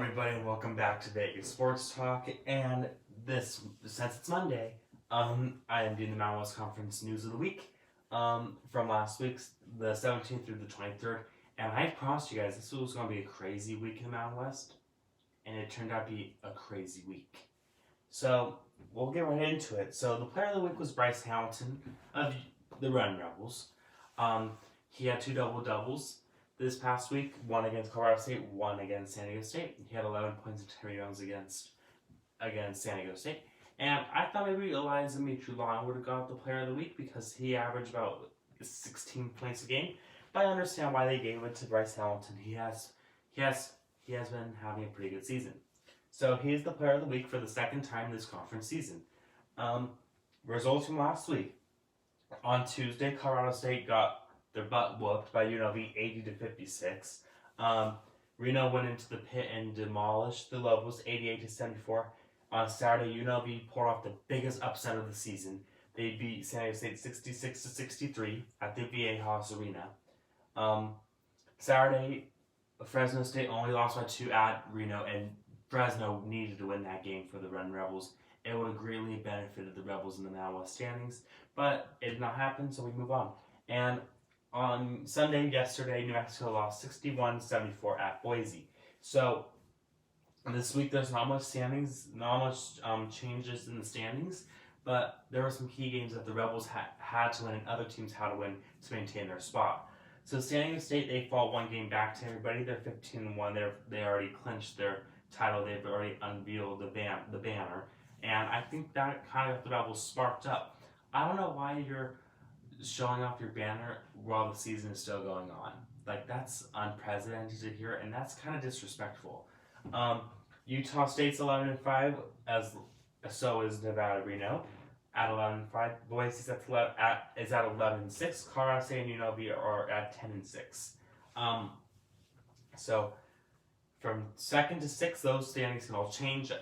everybody, and welcome back to Vegas Sports Talk. And since it's Monday, I am doing the Mountain West Conference News of the Week, from last week's, the 17th through the 23rd. And I promised you guys this was going to be a crazy week in the Mountain West, and it turned out to be a crazy week. So we'll get right into it. So the player of the week was Bryce Hamilton of the Run Rebels. He had two double-doubles this past week, one against Colorado State, one against San Diego State. He had 11 points and 10 rebounds against San Diego State. And I thought maybe Eliza Mitchell-Long would have got the player of the week because he averaged about 16 points a game. But I understand why they gave it to Bryce Hamilton. He has been having a pretty good season. So he's the player of the week for the second time this conference season. Results from last week. On Tuesday, Colorado State got their butt whooped by UNLV 80-56. Reno went into the pit and demolished the Lobos 88-74. On Saturday, UNLV pulled off the biggest upset of the season. They beat San Diego State 66-63 at the VA Haas Arena. Saturday, Fresno State only lost by 2 at Reno, and Fresno needed to win that game for the Run Rebels. It would have greatly benefited the Rebels in the Mountain West standings, but it did not happen, so we move on. And on Sunday, yesterday, New Mexico lost 61-74 at Boise. So this week there's not much standings, not much changes in the standings, but there were some key games that the Rebels had to win and other teams had to win to maintain their spot. So San Diego State, they fall one game back to everybody. They're 15-1. They already clinched their title. They've already unveiled the banner, and I think that kind of got the Rebels sparked up. I don't know why you're showing off your banner while the season is still going on. Like, that's unprecedented to hear, and that's kind of disrespectful. Utah State's 11-5, so is Nevada Reno at 11-5. Boise is at 11-6. Colorado State and UNLV are at 10-6. So from 2nd to 6th, those standings can all change.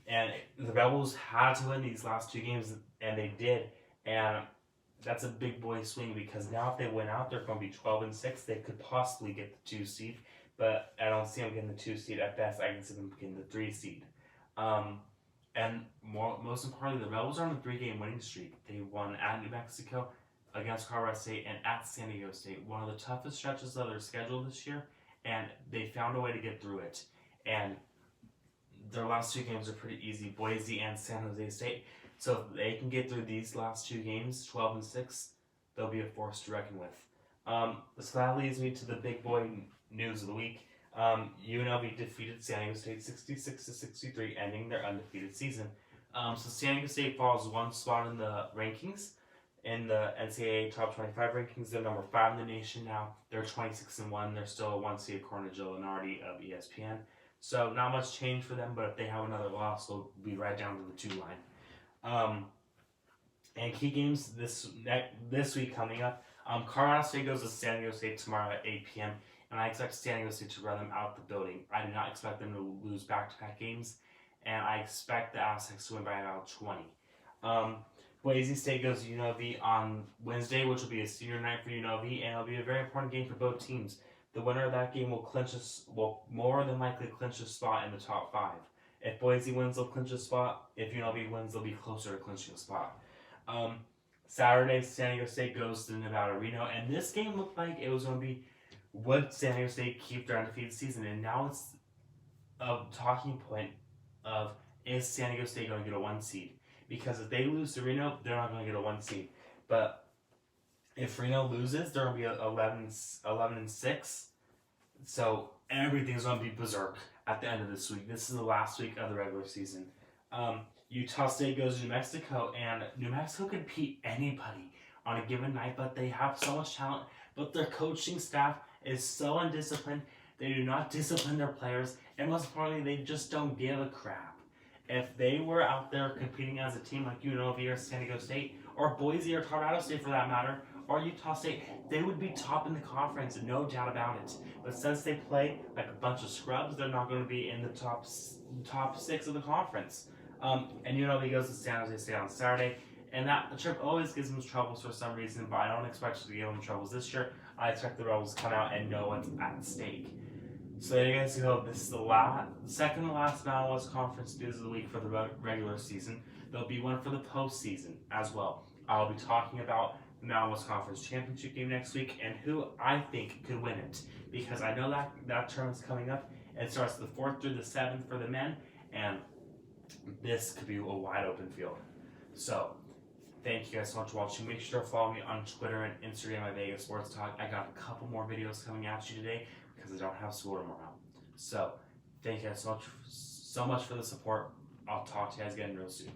And the Rebels had to win these last 2 games, and they did. And that's a big boy swing because now if they win out, they're going to be 12-6. They could possibly get the 2 seed, but I don't see them getting the 2 seed. At best, I can see them getting the 3 seed. And most importantly, the Rebels are on a 3-game winning streak. They won at New Mexico, against Colorado State, and at San Diego State. One of the toughest stretches of their schedule this year, and they found a way to get through it. And their last 2 games are pretty easy, Boise and San Jose State. So if they can get through these last 2 games, 12-6, they'll be a force to reckon with. So that leads me to the big boy news of the week. UNLV defeated San Diego State 66-63, ending their undefeated season. So San Diego State falls 1 spot in the rankings. In the NCAA Top 25 rankings, they're number 5 in the nation now. They're 26-1. They're still a 1 seed according to Joe Lenardi of ESPN. So not much change for them, but if they have another loss, they'll be right down to the 2 line. And key games this week coming up. Colorado State goes to San Diego State tomorrow at 8 p.m. And I expect San Diego State to run them out the building. I do not expect them to lose back-to-back games, and I expect the Aztecs to win by about 20. Boise State goes to UNLV on Wednesday, which will be a senior night for UNLV, and it'll be a very important game for both teams. The winner of that game will more than likely clinch a spot in the top 5. If Boise wins, they'll clinch a spot. If UNLV wins, they'll be closer to clinching a spot. Saturday, San Diego State goes to Nevada Reno, and this game looked like it was going to be, would San Diego State keep their undefeated season? And now it's a talking point of, is San Diego State going to get a 1 seed? Because if they lose to Reno, they're not going to get a 1 seed. But if Reno loses, they're going to be 11-6. So everything's going to be berserk at the end of this week. This is the last week of the regular season. Utah State goes to New Mexico, and New Mexico can beat anybody on a given night, but they have so much talent. But their coaching staff is so undisciplined. They do not discipline their players, and most importantly, they just don't give a crap. If they were out there competing as a team like UNLV or San Diego State, or Boise or Colorado State for that matter, or Utah State, they would be top in the conference, no doubt about it. But since they play like a bunch of scrubs, they're not going to be in the top 6 of the conference. And UNLV goes to San Jose State on Saturday, and that trip always gives them troubles for some reason, but I don't expect to give them troubles this year. I expect the Rebels to come out and know what's at stake. So there you guys go. This is the second to last Mountain West Conference News of the Week for the regular season. There'll be one for the postseason as well. I'll be talking about the Mountain West Conference Championship game next week and who I think could win it, because I know that tournament's coming up. It starts the 4th through the 7th for the men, and this could be a wide open field. So thank you guys so much for watching. Make sure to follow me on Twitter and Instagram at Vegas Sports Talk. I got a couple more videos coming at you today because I don't have school tomorrow. So thank you guys so much for the support. I'll talk to you guys again real soon.